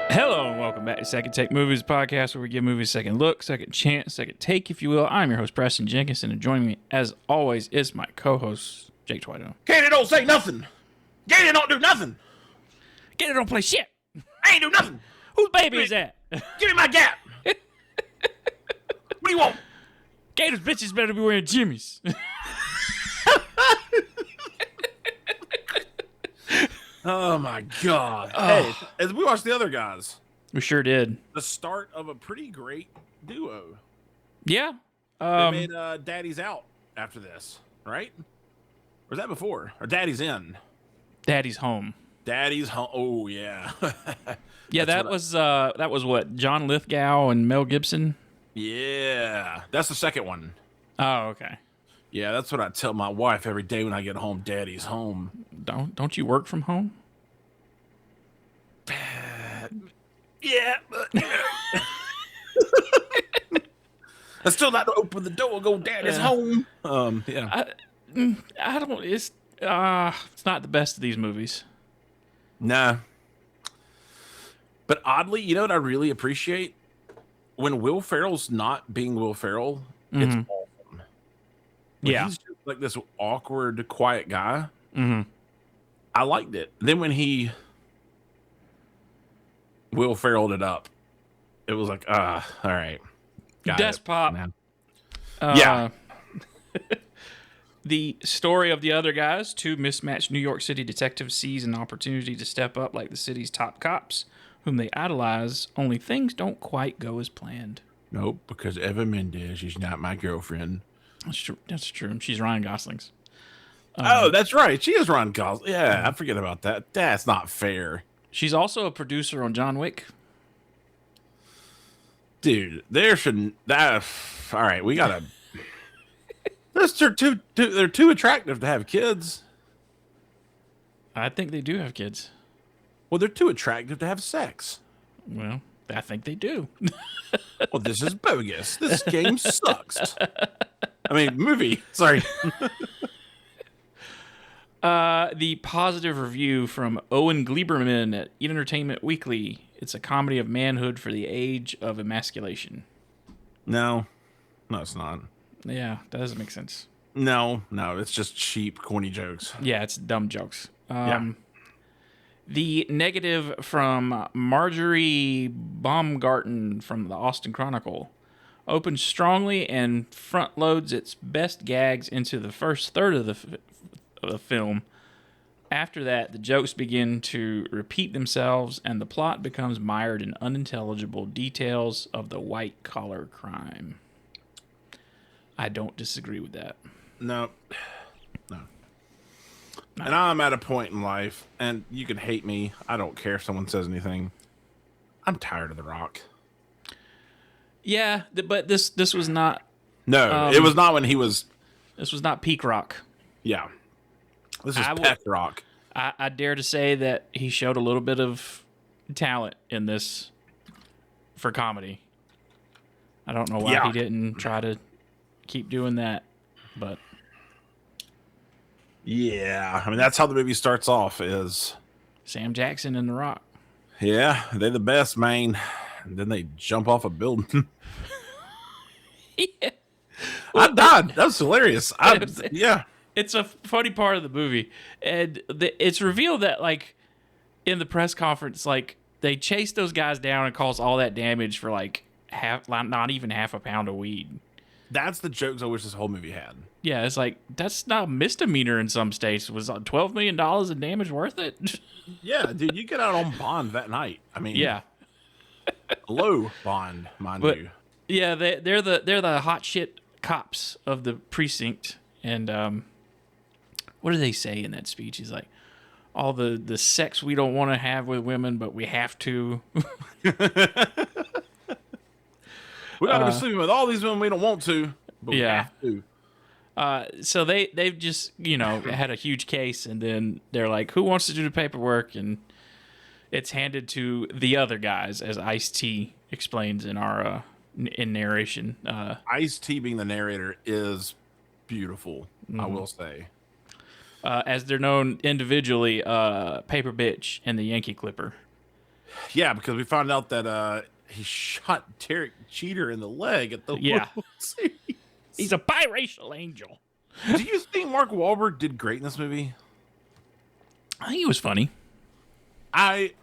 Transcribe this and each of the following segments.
Hello and welcome back to Second Take Movies podcast, where we give movies a second look, second chance, second take, if you will. I'm your host, Preston Jenkinson, and joining me, as always, is my co-host, Jake Twito. Gator don't say nothing. Gator don't do nothing. Gator don't play shit. I ain't do nothing. Whose baby is that? Give me my gap. What do you want? Gator's bitches better be wearing Jimmy's. Oh my God. Hey, as we watched the other guys, We sure did. the start of a pretty great duo. Yeah. They made Daddy's Out after this, right? Or was that before? Or Daddy's In? Daddy's Home. Daddy's Home. Oh, yeah. Yeah, that was what? John Lithgow and Mel Gibson? Yeah. That's the second one. Oh, okay. Yeah, that's what I tell my wife every day when I get home. Daddy's home. Don't you work from home? Yeah, but I still not to open the door and go, Daddy's home. Yeah. I don't. It's not the best of these movies. Nah. But oddly, you know what I really appreciate? When Will Ferrell's not being Will Ferrell, it's awesome. When he's just like this awkward, quiet guy. I liked it. Then when he Will Ferrelled it up, it was like, all right. Despot. Man. Yeah. The story of the other guys, two mismatched New York City detectives seize an opportunity to step up like the city's top cops, whom they idolize, only things don't quite go as planned. Nope, because Eva Mendes is not my girlfriend. That's true. That's true. She's Ryan Gosling's. Oh, that's right. She is Ryan Gosling. Yeah, I forget about that. That's not fair. She's also a producer on John Wick. Dude, there shouldn't that all right, we gotta they're too attractive to have kids. I think they do have kids. Well, they're too attractive to have sex. Well, I think they do. Well, this is bogus. This game sucks. I mean, movie. Sorry. The positive review from Owen Gleiberman at Entertainment Weekly. It's a comedy of manhood for the age of emasculation. No, it's not. Yeah, that doesn't make sense. No, it's just cheap, corny jokes. Yeah, it's dumb jokes. Yeah. The negative from Marjorie Baumgarten from the Austin Chronicle opens strongly and front loads its best gags into the first third of the film. After that, the jokes begin to repeat themselves, and the plot becomes mired in unintelligible details of the white-collar crime. I don't disagree with that. No. And I'm at a point in life, and you can hate me. I don't care if someone says anything. I'm tired of The Rock. Yeah, but this was not... No, it was not when he was... This was not peak Rock. Yeah. This is Peck Rock. I dare to say that he showed a little bit of talent in this for comedy. I don't know why he didn't try to keep doing that, but... Yeah, I mean, that's how the movie starts off is... Sam Jackson and The Rock. Yeah, they're the best, man. And then they jump off a building. Yeah. I died. That was hilarious. Yeah. It's a funny part of the movie. And it's revealed that, like, in the press conference, like, they chased those guys down and caused all that damage for, like, not even half a pound of weed. That's the jokes I wish this whole movie had. Yeah, it's like, that's not a misdemeanor in some states. Was $12 million in damage worth it? Yeah, dude, you get out on bond that night. I mean, Yeah. Low bond, mind you. Yeah, they're the hot shit cops of the precinct. And what do they say in that speech? He's like, all the sex we don't want to have with women, but we have to. We got to be sleeping with all these women we don't want to, but we have to. So they've just, had a huge case, and then they're like, who wants to do the paperwork? And it's handed to the other guys, as Ice-T explains in our in narration. Ice-T being the narrator is beautiful, I will say. As they're known individually, Paper Bitch and the Yankee Clipper. Yeah, because we found out that he shot Derek Jeter in the leg at the Yeah. World Series. He's a biracial angel. Do you think Mark Wahlberg did great in this movie? I think he was funny. I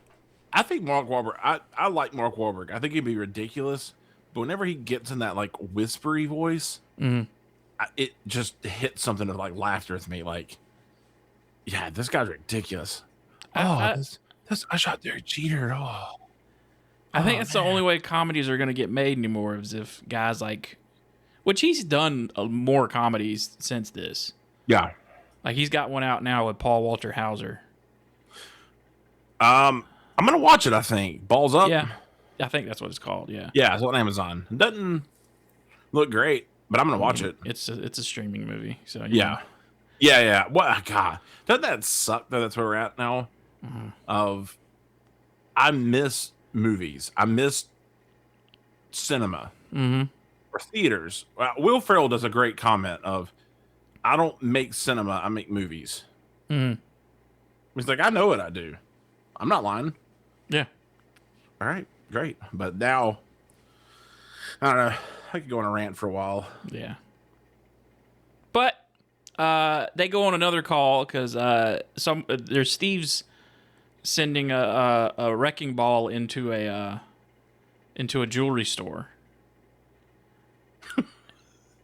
think Mark Wahlberg. I like Mark Wahlberg. I think he'd be ridiculous, but whenever he gets in that like whispery voice, it just hits something of like laughter with me. Like, yeah, this guy's ridiculous. I shot Derek Jeter. I think that's the only way comedies are going to get made anymore is if guys like, which he's done more comedies since this. Yeah. Like he's got one out now with Paul Walter Hauser. I'm gonna watch it. I think Balls Up. Yeah, I think that's what it's called. Yeah. Yeah, it's on Amazon. It doesn't look great, but I'm gonna watch it. It's a streaming movie, so yeah. What God? Doesn't that suck that that's where we're at now? I miss movies. I miss cinema or theaters. Will Ferrell does a great comment of, "I don't make cinema. I make movies." He's like, "I know what I do. I'm not lying." Yeah. All right, great. But now, I don't know. I could go on a rant for a while. Yeah. But they go on another call because there's thieves sending a wrecking ball into a jewelry store.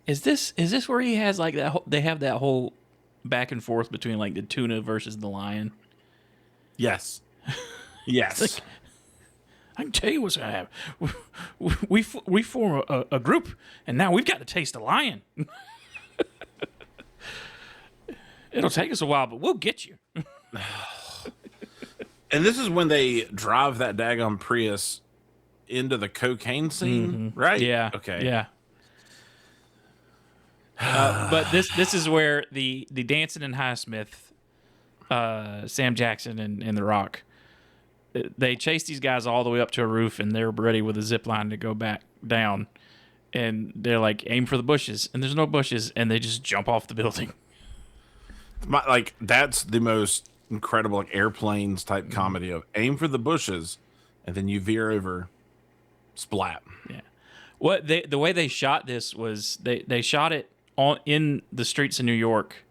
Is this where he has like that? They have that whole back and forth between like the tuna versus the lion. Yes. Yes. Like, I can tell you what's gonna happen. We form a group, and now we've got to taste a lion. It'll take us a while, but we'll get you. And this is when they drive that daggone Prius into the cocaine scene, right? Yeah. Okay. Yeah. But this is where the Dancing and Highsmith, Sam Jackson and The Rock, they chase these guys all the way up to a roof, and they're ready with a zip line to go back down. And they're like, aim for the bushes, and there's no bushes, and they just jump off the building. That's the most incredible like airplanes type comedy of aim for the bushes, and then you veer over, splat. Yeah. The way they shot this was they shot it in the streets of New York,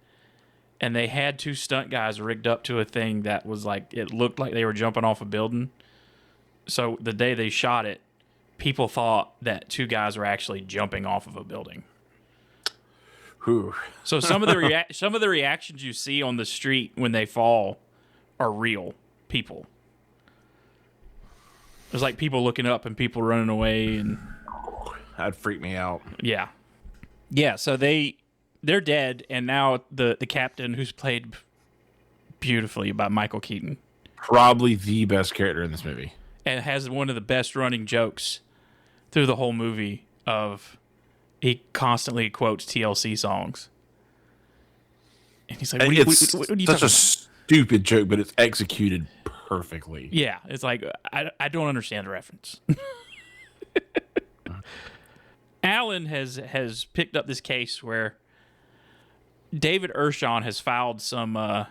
and they had two stunt guys rigged up to a thing that was like, it looked like they were jumping off a building. So the day they shot it, people thought that two guys were actually jumping off of a building. Whew. So some of the reactions you see on the street when they fall are real people. There's like people looking up and people running away, and That'd freak me out. yeah. So they're dead, and now the captain, who's played beautifully by Michael Keaton, Probably the best character in this movie. and has one of the best running jokes through the whole movie of he constantly quotes TLC songs. And he's like, It's what are you such talking a stupid joke, but it's executed perfectly. Yeah, it's like, I don't understand the reference. Alan has picked up this case where David Ershon has filed some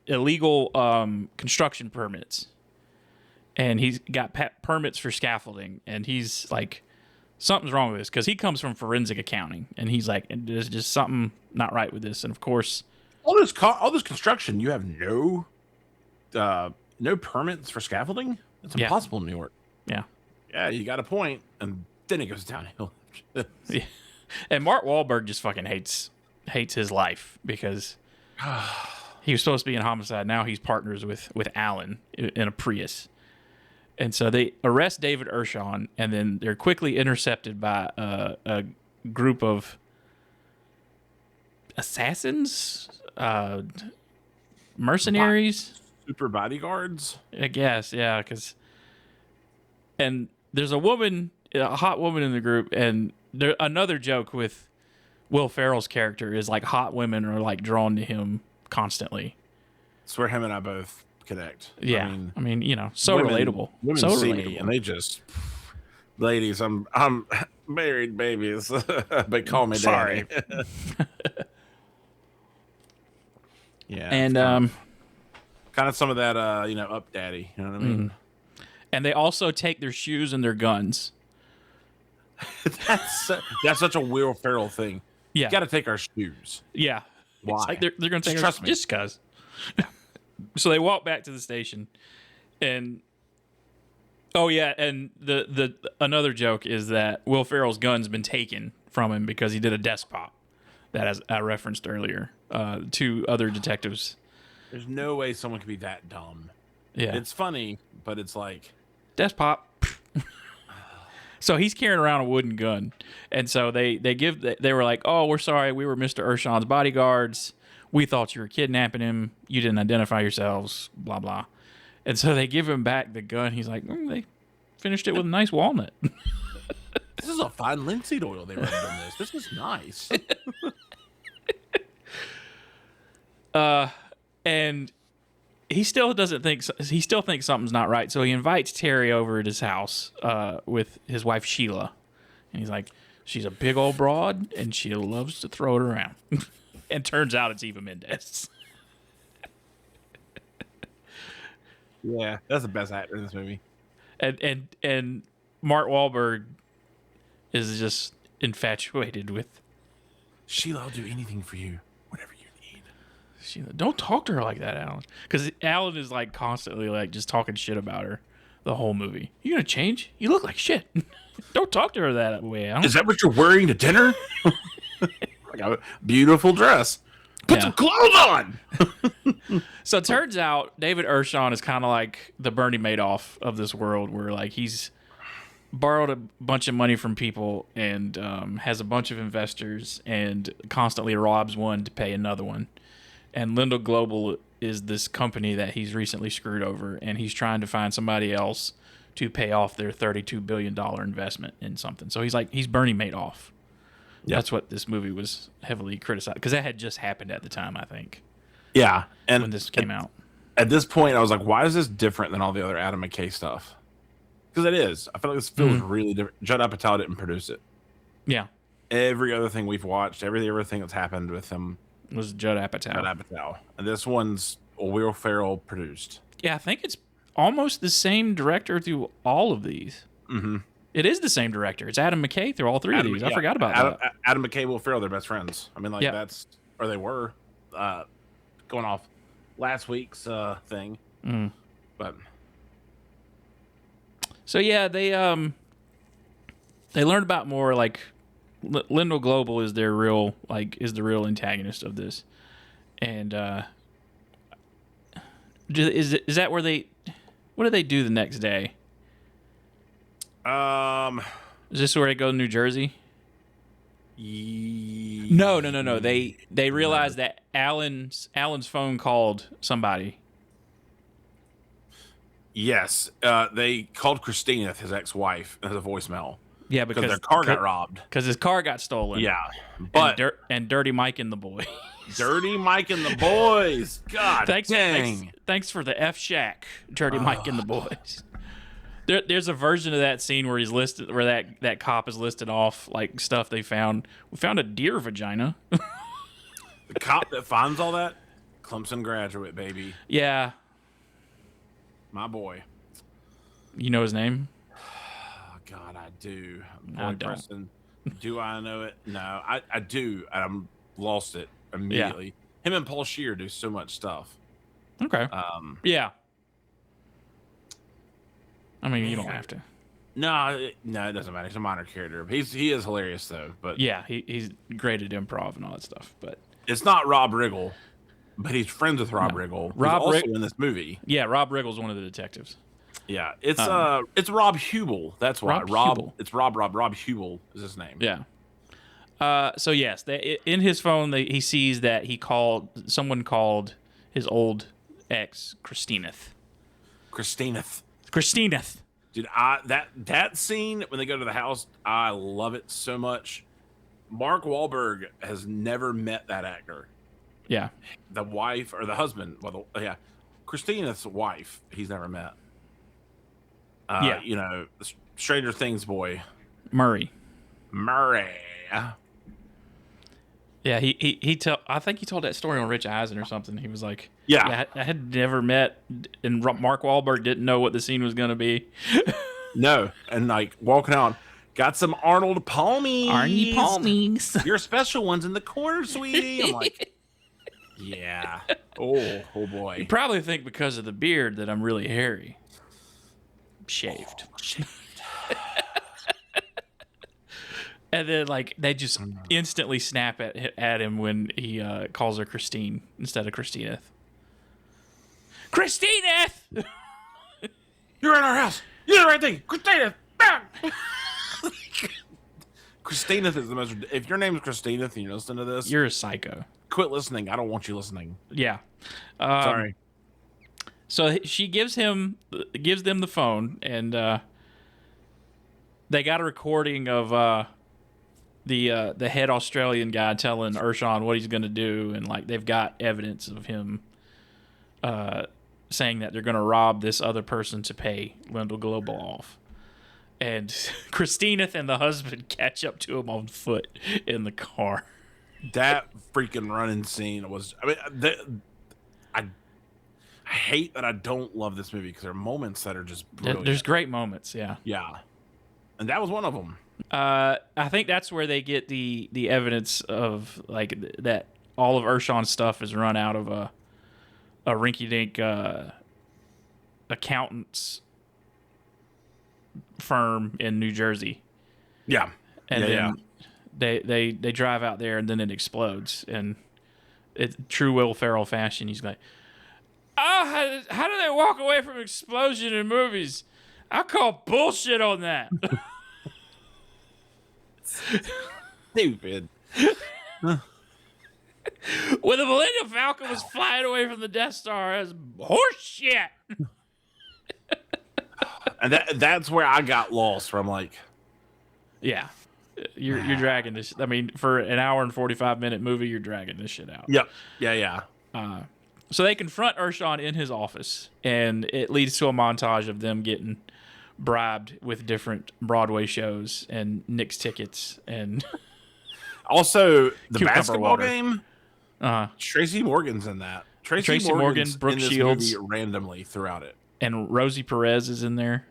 illegal construction permits. And he's got permits for scaffolding. And he's like, something's wrong with this, because he comes from forensic accounting. And he's like, there's just something not right with this. And of course, all this construction, you have no permits for scaffolding. It's impossible in New York. Yeah, you got a point, and then it goes downhill. Yeah. And Mark Wahlberg just fucking hates his life, because he was supposed to be in homicide. Now he's partners with Alan in a Prius. And so they arrest David Ershon, and then they're quickly intercepted by a group of assassins, mercenaries, super bodyguards, I guess. Yeah, and there's a hot woman in the group, and another joke with Will Ferrell's character is like hot women are like drawn to him constantly. It's where him and I both connect. Yeah, I mean, so relatable. Women so see relatable. me and they just, ladies, I'm married, babies, but call me Sorry. Daddy. Yeah, and Kind of some of that, up daddy. You know what I mean? And they also take their shoes and their guns. That's such a Will Ferrell thing. Yeah. You got to take our shoes. Yeah. Why? It's like they're going to take Trust our, me. just because. So they walk back to the station, and and the another joke is that Will Ferrell's gun's been taken from him because he did a desk pop that, as I referenced earlier, to other detectives. There's no way someone could be that dumb. Yeah. It's funny, but it's like Desk pop. So he's carrying around a wooden gun, and so they were like, "Oh, we're sorry, we were Mr. Urshan's bodyguards. We thought you were kidnapping him. You didn't identify yourselves. Blah blah." And so they give him back the gun. He's like, "They finished it with a nice walnut." This is a fine linseed oil they rubbed on this. This is nice. And he still doesn't think. He still thinks something's not right. So he invites Terry over at his house with his wife Sheila, and he's like, "She's a big old broad, and she loves to throw it around." And turns out it's Eva Mendes. Yeah, that's the best actor in this movie. And Mark Wahlberg is just infatuated with Sheila. I'll do anything for you, whatever you need. Sheila. Don't talk to her like that, Alan, because Alan is like constantly like just talking shit about her the whole movie. You gonna change? You look like shit. Don't talk to her that way, Alan. Is that what you're wearing to dinner? Like a beautiful dress. Put some clothes on. So it turns out David Urshan is kind of like the Bernie Madoff of this world, where like he's borrowed a bunch of money from people and has a bunch of investors and constantly robs one to pay another one. And Lindell Global is this company that he's recently screwed over, and he's trying to find somebody else to pay off their $32 billion investment in something. So he's Bernie Madoff. Yep. That's what this movie was heavily criticized, because that had just happened at the time, I think. Yeah, and when this came out. At this point, I was like, "Why is this different than all the other Adam McKay stuff?" Because it is. I feel like this feels really different. Judd Apatow didn't produce it. Yeah. Every other thing we've watched, everything that's happened with him was Judd Apatow. And this one's Will Ferrell produced. Yeah, I think it's almost the same director through all of these. Mm-hmm. It is the same director. It's Adam McKay through all three of these. I forgot about that. Adam McKay, Will Ferrell, they're best friends. I mean, like that's, or they were, going off last week's thing. But so yeah, they learned about more like Lindell Global is their real is the real antagonist of this, and is that where what do they do the next day? Is this where they go to New Jersey? No. They realized that Alan's phone called somebody. Yes, they called Christina, his ex-wife, as a voicemail. Yeah, because their car got robbed. Because his car got stolen. Yeah, but and Dirty Mike and the boys. Dirty Mike and the boys. God, thanks for the F Shack, Dirty Mike and the boys. There's a version of that scene where he's listed, where that cop is listed off like stuff they found. We found a deer vagina. The cop that finds all that, Clemson graduate, baby. Yeah, my boy. You know his name? Oh, God, I do. I don't. Preston, do I know it? No, I do. I'm lost it immediately. Yeah. Him and Paul Scheer do so much stuff. Okay. Yeah. I mean, you don't have to. No, it doesn't matter. He's a minor character. He is hilarious though. But yeah, he's great at improv and all that stuff. But it's not Rob Riggle, but he's friends with Rob Riggle. Rob also in this movie. Yeah, Rob Riggle's one of the detectives. Yeah, it's Rob Hubel. That's why Rob. It's Rob Hubel is his name. Yeah. So yes, in his phone he sees that someone called his old ex Christineth. Dude, that scene when they go to the house, I love it so much. Mark Wahlberg has never met that actor. Yeah. The wife or the husband. Christina's wife, he's never met. You know, the Stranger Things boy. Murray. Yeah, I think he told that story on Rich Eisen or something. He was like, Yeah. I had never met, and Mark Wahlberg didn't know what the scene was going to be. No. And like walking out, got some Arnold Palmies. Arnie Palmies. Your special one's in the corner, sweetie. I'm like, yeah. Oh boy. You probably think because of the beard that I'm really hairy. Shaved. And then, like, they just instantly snap at him when he calls her Christine instead of Christina. Christina! You're in our house. You did the right thing. Christina! Christina is the most... If your name is Christina and you're listening to this... You're a psycho. Quit listening. I don't want you listening. Yeah. Sorry. So she gives them the phone, and they got a recording of the head Australian guy telling Urshan what he's going to do, and like they've got evidence of him saying that they're going to rob this other person to pay Lendl Global off. And Christina and the husband catch up to him on foot in the car. That freaking running scene was... I mean, I hate that I don't love this movie because there are moments that are just brilliant. There's great moments, yeah. Yeah. And that was one of them. I think that's where they get the evidence of like that all of Urshan's stuff is run out of a rinky-dink accountant's firm in New Jersey. Yeah. And then they drive out there and then it explodes. And it's true Will Ferrell fashion. He's like, oh, how do they walk away from an explosion in movies? I call bullshit on that. Stupid. When the Millennium Falcon was flying away from the Death Star, it was horse shit. And that's where I got lost from. Like, yeah, you're dragging this. I mean, for an hour and 45-minute movie, you're dragging this shit out. Yep. Yeah. So they confront Urshan in his office, and it leads to a montage of them getting bribed with different Broadway shows and Nick's tickets, and also the Cucumber basketball water. game. Tracy Morgan's in that. Tracy Morgan, Brooke in this Shields, movie randomly throughout it, and Rosie Perez is in there.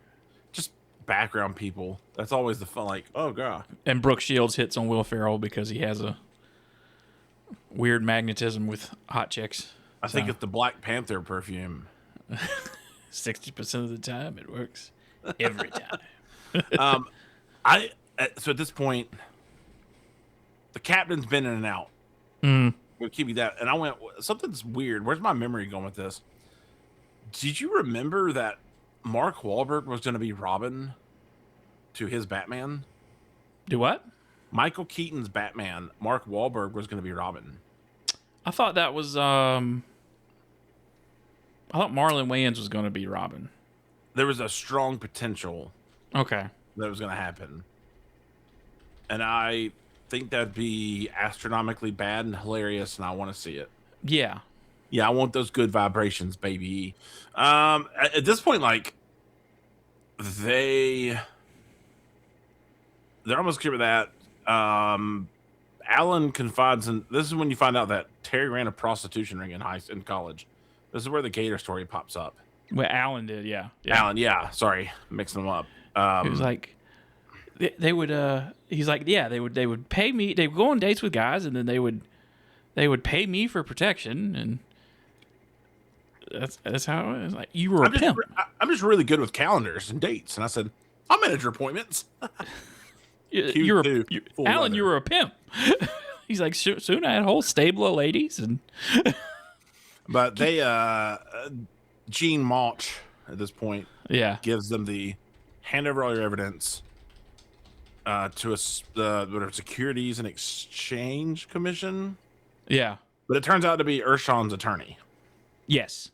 Just background people. That's always the fun. Like, oh god. And Brooke Shields hits on Will Ferrell because he has a weird magnetism with hot chicks. I think it's the Black Panther perfume. 60% of the time, it works. Every time. So at this point, the captain's been in and out. We'll keep you that. And I went, something's weird. Where's my memory going with this? Did you remember that Mark Wahlberg was going to be Robin to his Batman? Do what? Michael Keaton's Batman. Mark Wahlberg was going to be Robin. I thought that was I thought Marlon Wayans was going to be Robin. There was a strong potential Okay. that was going to happen. And I think that'd be astronomically bad and hilarious, and I want to see it. Yeah. Yeah, I want those good vibrations, baby. At this point, like, they're almost clear with that. Alan confides in... This is when you find out that Terry ran a prostitution ring in college. This is where the Gator story pops up. Well, Alan did, yeah. Alan, yeah. Sorry, mixing them up. It was like they would. He's like, yeah, they would pay me. They would go on dates with guys, and then they would pay me for protection, and that's how it was. Like, you were a pimp. I'm just really good with calendars and dates, and I said, I'll manage your appointments. Alan, you were a pimp. He's like, soon I had a whole stable of ladies, and but they Gene Mauch at this point, gives them the hand over all your evidence to the Securities and Exchange Commission. Yeah, but it turns out to be Urshan's attorney. Yes.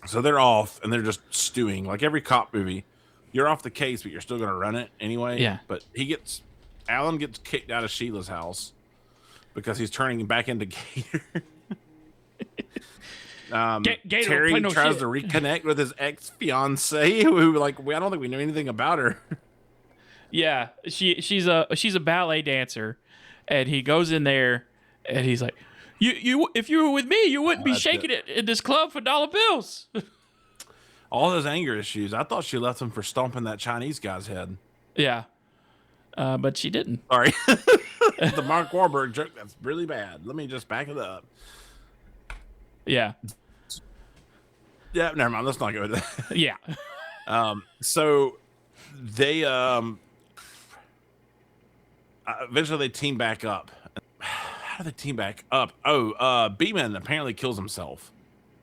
So they're off and they're just stewing like every cop movie. You're off the case, but you're still going to run it anyway. Yeah. But Alan gets kicked out of Sheila's house because he's turning back into Gator. Gator Terry tries to reconnect with his ex-fiance, who I don't think we knew anything about her. Yeah, she's a ballet dancer, and he goes in there, and he's like, You if you were with me, you wouldn't be that's shaking it in this club for dollar bills. All those anger issues. I thought she left them for stomping that Chinese guy's head. Yeah. But she didn't. Sorry. The Mark Wahlberg joke, that's really bad. Let me just back it up. Yeah. Yeah, never mind. Let's not go with that. Yeah. So they eventually they team back up. How do they team back up? Beeman apparently kills himself.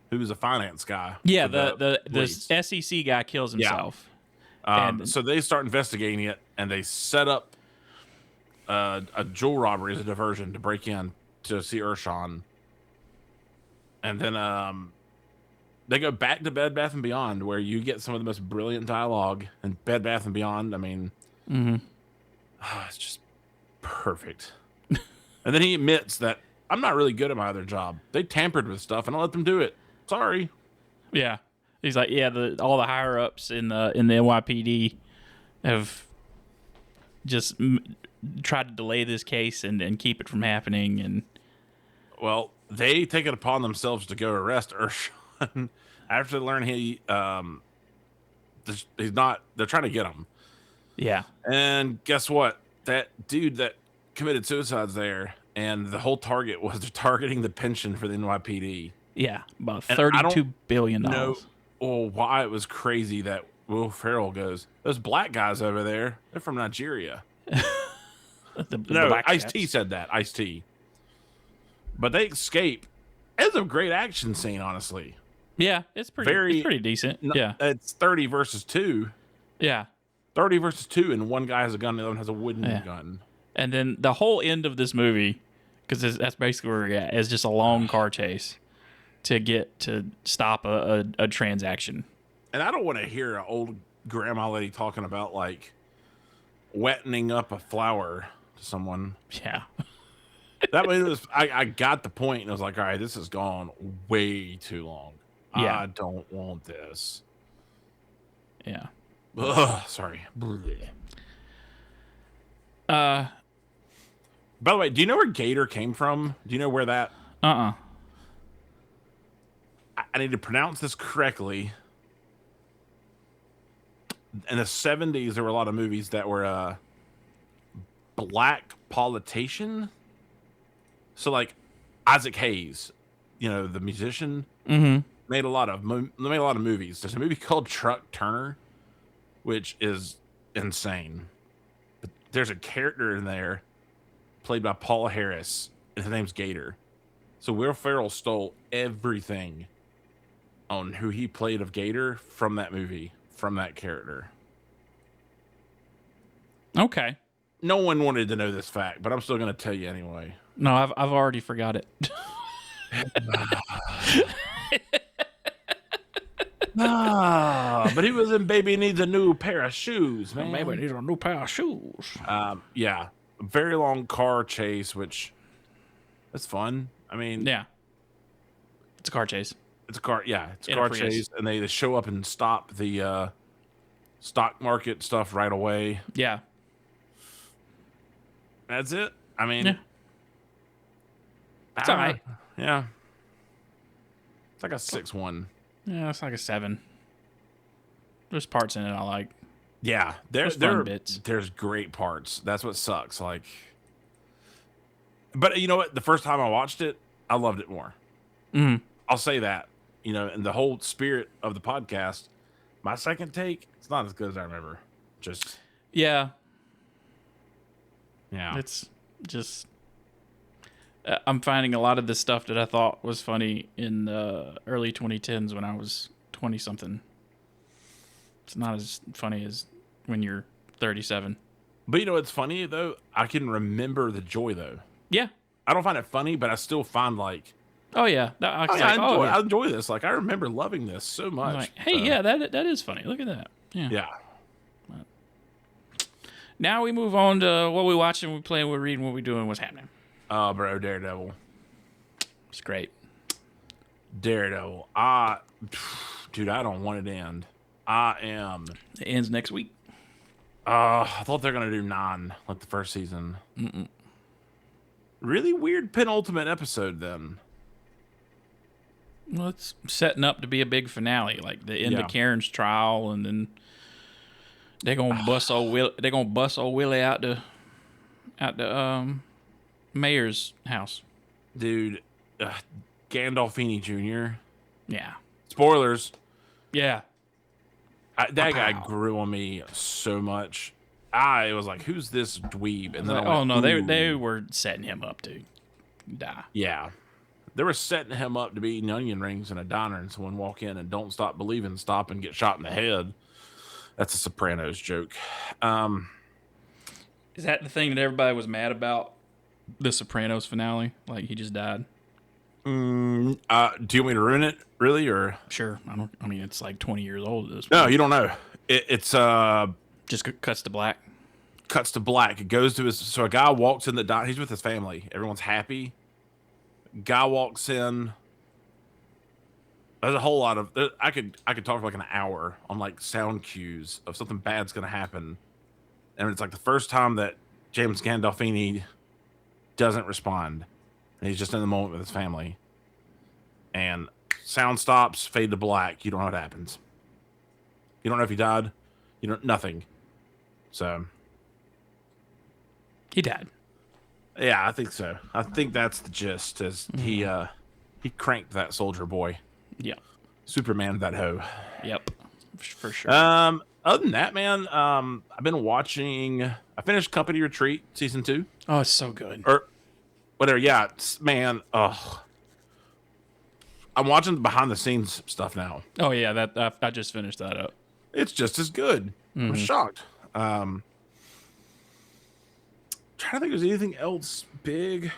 Who's a finance guy. Yeah, the SEC guy kills himself. Yeah. So they start investigating it, and they set up a jewel robbery as a diversion to break in to see Urshan. And then they go back to Bed Bath & Beyond, where you get some of the most brilliant dialogue. And Bed Bath & Beyond, I mean, it's just perfect. And then he admits that I'm not really good at my other job. They tampered with stuff, and I let them do it. Sorry. Yeah. He's like, yeah, all the higher ups in the NYPD have just tried to delay this case and keep it from happening. And well, they take it upon themselves to go arrest Urshan after they learn he's not. They're trying to get him. Yeah. And guess what? That dude that committed suicide's there, and the whole target was they're targeting the pension for the NYPD. Yeah, about $32 billion. No. Well, why it was crazy that Will Ferrell goes, those black guys over there, they're from Nigeria. No, Ice-T said that. Ice-T. But they escape. It's a great action scene, honestly. Yeah, it's pretty decent. Yeah. It's 30 versus 2. Yeah. 30 versus 2, and one guy has a gun, and the other one has a wooden gun. And then the whole end of this movie, because that's basically where we're at, is just a long car chase to stop a transaction. And I don't want to hear an old grandma lady talking about like wetting up a flower to someone. Yeah. That way, I got the point, and I was like, all right, this has gone way too long. Yeah. I don't want this. Yeah. Ugh, sorry. By the way, do you know where Gator came from? Do you know where that? I need to pronounce this correctly. In the 70s, there were a lot of movies that were black politician. So, like Isaac Hayes, you know, the musician, made a lot of movies. There's a movie called Truck Turner, which is insane. But there's a character in there played by Paul Harris, and his name's Gator. So Will Ferrell stole everything on who he played of Gator from that movie, from that character. Okay. No one wanted to know this fact, but I'm still going to tell you anyway. No, I've already forgot it. But he was in Baby Needs a New Pair of Shoes, man. Baby needs a new pair of shoes. Yeah. Very long car chase, which that's fun. I mean, yeah. It's a car chase. It's a car chase, and they show up and stop the stock market stuff right away. Yeah. That's it. I mean, it's all right. Yeah. It's like a 6-1. Yeah, it's like a 7. There's parts in it I like. Yeah, there's fun bits. There's great parts. That's what sucks. Like, but you know what? The first time I watched it, I loved it more. I'll say that. You know, and the whole spirit of the podcast, my second take, it's not as good as I remember. Just yeah. It's just I'm finding a lot of the stuff that I thought was funny in the early 2010s when I was 20 something. It's not as funny as when you're 37. But you know what's funny though? I can remember the joy though. Yeah. I don't find it funny, but I still find like, oh yeah, I enjoy this. Like I remember loving this so much. Like, hey, yeah, that is funny. Look at that. Yeah. Now we move on to what we watching, we playing, we're reading, what we doing, what's happening. Oh, bro, Daredevil. It's great. Daredevil. Dude, I don't want it to end. It ends next week. I thought they're gonna do 9 like the first season. Really weird penultimate episode then. Well, it's setting up to be a big finale, like the end of Yeah. Karen's trial, and then they're gonna bust old Will. They're gonna bust old Willie out the mayor's house. Dude, Gandolfini Jr. Yeah. Spoilers. Yeah. That guy Wow. grew on me so much. I was like, "Who's this dweeb?" And then I went, Oh no, they "Ooh." were setting him up to die. Yeah, they were setting him up to be eating onion rings in a diner, and someone walk in and don't stop believing, stop and get shot in the head. That's a Sopranos joke. Is that the thing that everybody was mad about? The Sopranos finale, like he just died. Do you want me to ruin it, really, or Sure, I don't. I mean, it's like 20 years old at this no? point. You don't know. It's Just cuts to black. cuts to black. It goes to his. So a guy walks in the diner. He's with his family. Everyone's happy. Guy walks in. There's a whole lot of. I could talk for like an hour on like sound cues of something bad's gonna happen, and it's like the first time that James Gandolfini doesn't respond, and he's just in the moment with his family, and sound stops, fade to black. You don't know what happens. You don't know if he died. You don't nothing. So He died. yeah, I think so. I think that's the gist. Is he cranked that soldier boy. Yep. Superman that hoe. Yep. For sure. Other than that, man, I've been watching. I finished Company Retreat season 2, Oh, it's so good. or whatever. Yeah, man. Oh, I'm watching the behind the scenes stuff now. Oh yeah, that I just finished that up. It's just as good. I'm shocked. Trying to think if there's anything else big.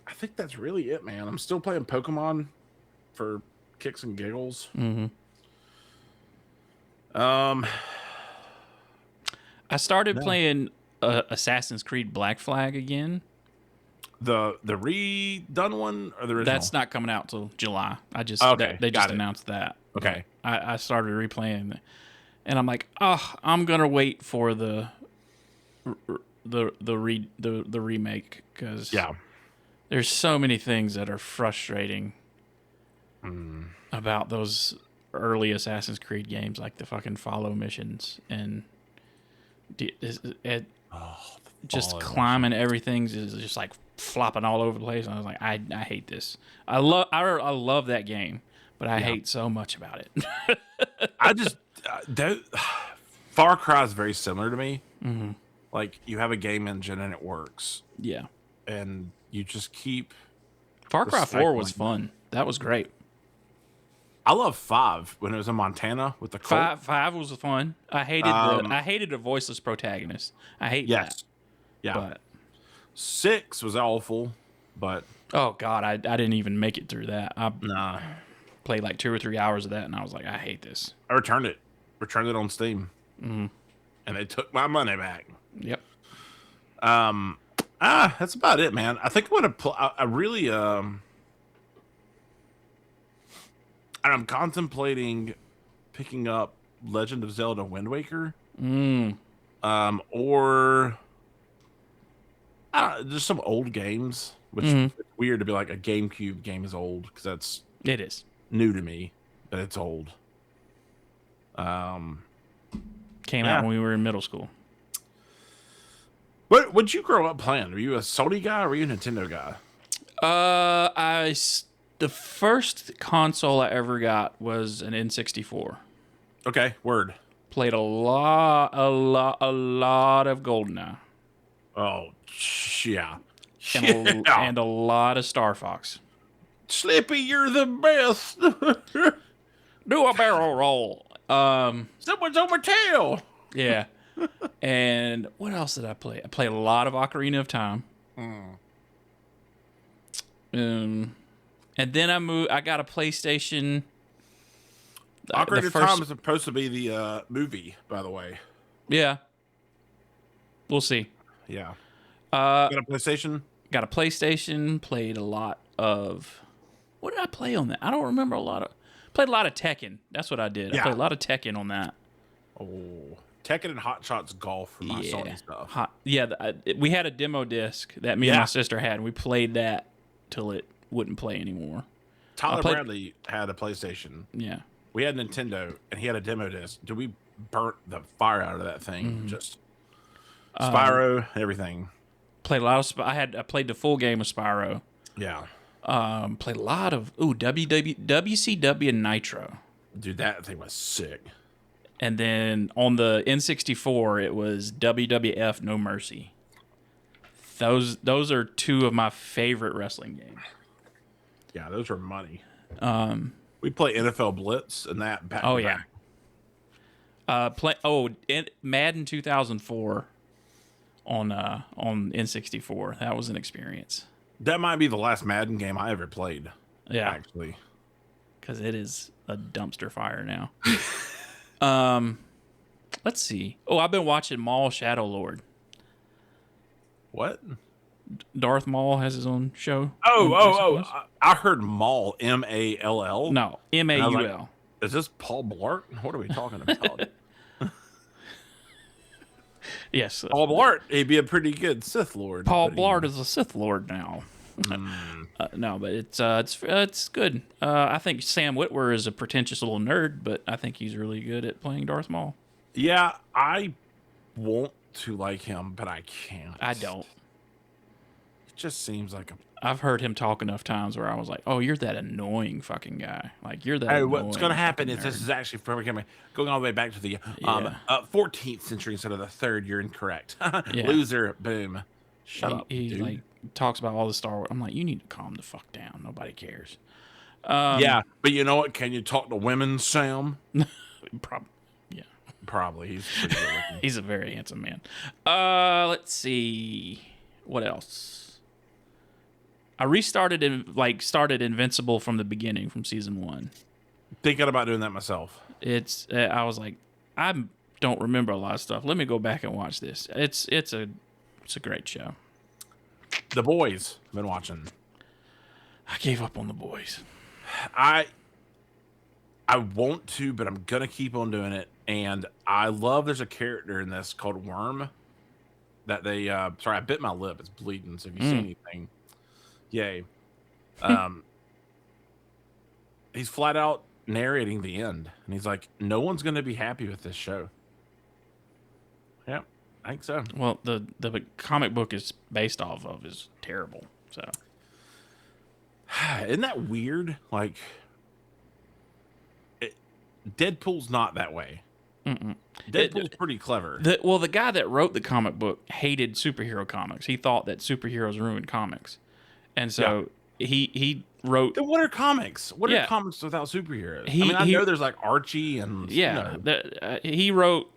I think that's really it, man. I'm still playing Pokemon for kicks and giggles. I started playing Assassin's Creed Black Flag again. The redone one or the original? That's not coming out till July. Okay, they got just it. announced that. Okay. I started replaying it, and I'm like, oh, I'm gonna wait for the remake because Yeah. there's so many things that are frustrating about those early Assassin's Creed games, like the fucking follow missions and just follow climbing everything's is just like flopping all over the place. And I was like, I hate this. I love that game, but I hate so much about it. I just Far Cry is very similar to me. Like you have a game engine and it works, Yeah. and you just keep. Far Cry 4 was cycling. fun. That was great. I love 5 when it was in Montana with the Colt. Five was fun. I hated a voiceless protagonist. I hate Yes, yeah. that. 6 was awful, but But oh god, I didn't even make it through that. I nah. played like 2 or 3 hours of that, and I was like, I hate this. I returned it on Steam, and they took my money back. Yep. That's about it, man. I think I'm gonna play. I really I'm contemplating picking up Legend of Zelda Wind Waker, or just some old games. Which it's weird to be like a GameCube game is old because that's It is. new to me, but it's old. Came out when we were in middle school. What'd you grow up playing? Were you a Sony guy or were you a Nintendo guy? The first console I ever got was an N64. Okay, word. Played a lot of GoldenEye Oh, yeah. and a lot of Star Fox. Slippy, you're the best. Do a barrel roll. Someone's on my tail. Yeah. And what else did I play? I played a lot of Ocarina of Time. And then I got a PlayStation. Ocarina of Time is supposed to be the movie, by the way. Yeah. We'll see. Yeah. Got a PlayStation? Got a PlayStation. Played a lot of. What did I play on that? I don't remember a lot of. Played a lot of Tekken. That's what I did. Yeah. I played a lot of Tekken on that. Oh, Tekken and Hot Shots Golf for my Sony stuff. We had a demo disc that me and my sister had, and we played that till it wouldn't play anymore. Tyler Bradley had a PlayStation. Yeah. We had Nintendo, and he had a demo disc. Dude, we burnt the fire out of that thing. Just Spyro, everything. Played a lot of. I played the full game of Spyro. Yeah. Played a lot of WCW Nitro. Dude, that thing was sick. And then on the N64, it was WWF No Mercy. Those are two of my favorite wrestling games. Yeah, those are money. We play NFL Blitz and that back. Oh yeah. Madden 2004 on N64. That was an experience. That might be the last Madden game I ever played. Yeah, actually, because it is a dumpster fire now. Let's see. Oh, I've been watching Maul Shadow Lord. What? Darth Maul has his own show. I heard Maul, M-A-L-L. No, M-A-U-L. Like, is this Paul Blart? What are we talking about? Yes. Paul Blart, he'd be a pretty good Sith Lord. Paul Blart is a Sith Lord now. No, but it's good. I think Sam Witwer is a pretentious little nerd, but I think he's really good at playing Darth Maul. Yeah, I want to like him, but I can't. I don't. It just seems like I've heard him talk enough times where I was like, "Oh, you're that annoying fucking guy. Like you're that." Hey, what's going to happen is this is actually going all the way back to the 14th century instead of the 3rd. You're incorrect. Loser. Boom. Shut up. He dude. like talks about all the Star Wars. I'm like, you need to calm the fuck down. Nobody cares. Yeah, but you know what? Can you talk to women, Sam? Probably. Yeah. Probably. He's pretty good looking. He's a very handsome man. Let's see. What else? I restarted and started Invincible from the beginning, from season 1. Thinking about doing that myself. It's I was like, I don't remember a lot of stuff. Let me go back and watch this. It's a great show. The Boys. Been watching. I gave up on The Boys. I want to, but I'm gonna keep on doing it. And I love there's a character in this called Worm that they sorry, I bit my lip. It's bleeding. So if you see anything, yay. He's flat out narrating the end, and he's like, no one's gonna be happy with this show. Yep, I think so. Well, the comic book is based off of is terrible. So isn't that weird? Like, Deadpool's not that way. Deadpool's pretty clever. The guy that wrote the comic book hated superhero comics. He thought that superheroes ruined comics, and so he wrote. Then what are comics? What are comics without superheroes? I know there's like Archie and he wrote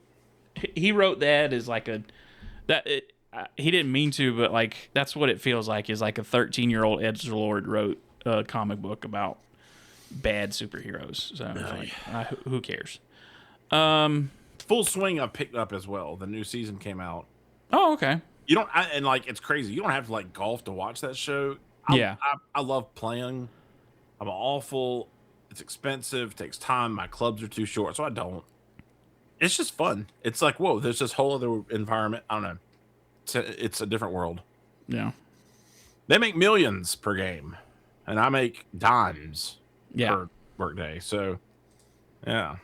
that as like he didn't mean to, but like that's what it feels like. Is like a 13-year-old edgelord wrote a comic book about bad superheroes. So who cares? Full Swing I've picked up as well. The new season came out. Oh, okay. You don't and like it's crazy. You don't have to like golf to watch that show. I love playing. I'm awful. It's expensive. Takes time. My clubs are too short, so I don't. It's just fun. It's like, whoa, there's this whole other environment. I don't know. It's a different world. Yeah. They make millions per game, and I make dimes per workday. So, yeah.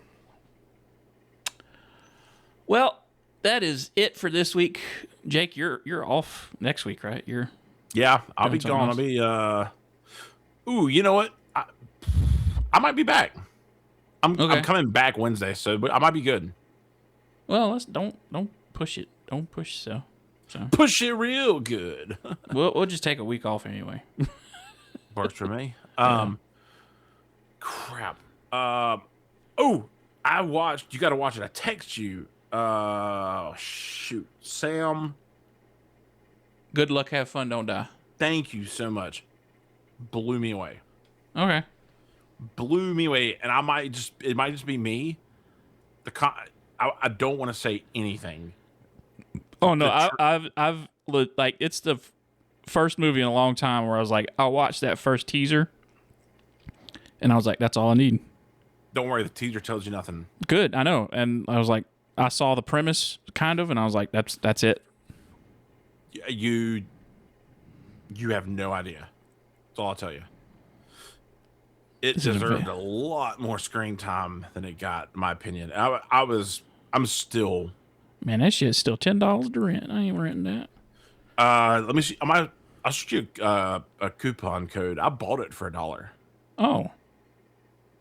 Well, that is it for this week. Jake, you're off next week, right? I'll be gone. I'll be ooh, you know what? I might be back. I'm coming back Wednesday, so I might be good. Well, don't push it. Don't push so. Push it real good. we'll just take a week off anyway. Works for me. Crap. Oh, I watched. You got to watch it. I text you. Shoot, Sam. Good luck. Have fun. Don't die. Thank you so much. Blew me away. Okay. Blew me away, and it might just be me. I don't want to say anything. Oh no, I've like it's the first movie in a long time where I was like, I watched that first teaser, and I was like, that's all I need. Don't worry, the teaser tells you nothing. Good, I know, and I was like, I saw the premise kind of, and I was like, that's it. You have no idea. That's all I'll tell you. It deserved a lot more screen time than it got, in my opinion. I'm still. Man, that shit's still $10 to rent. I ain't renting that. Let me see. I'll shoot you a coupon code. I bought it for $1. Oh.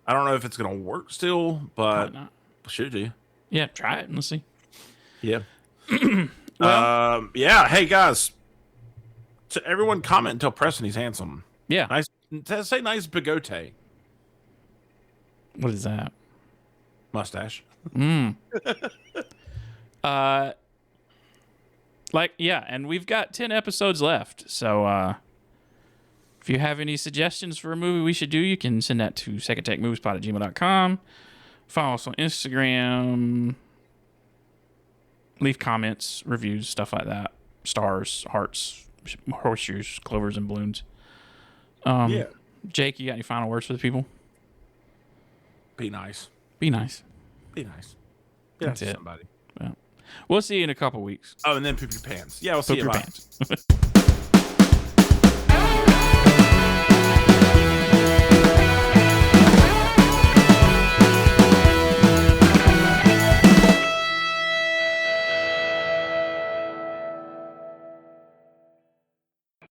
I don't know if it's gonna work still, but I'll shoot it to you. Yeah, try it and let's see. Yeah. Well, yeah. Hey guys, to everyone comment and tell Preston he's handsome. Yeah. Nice. Say nice bigote. What is that? Mustache. And we've got 10 episodes left. So if you have any suggestions for a movie we should do, you can send that to secondtakemoviespot@gmail.com. Follow us on Instagram. Leave comments, reviews, stuff like that. Stars, hearts, horseshoes, clovers, and balloons. Yeah. Jake, you got any final words for the people? Be nice. Be nice. Be nice. Be nice to somebody. Yeah. We'll see you in a couple weeks. Oh, and then poop your pants. Yeah, we'll see you. Poop your pants.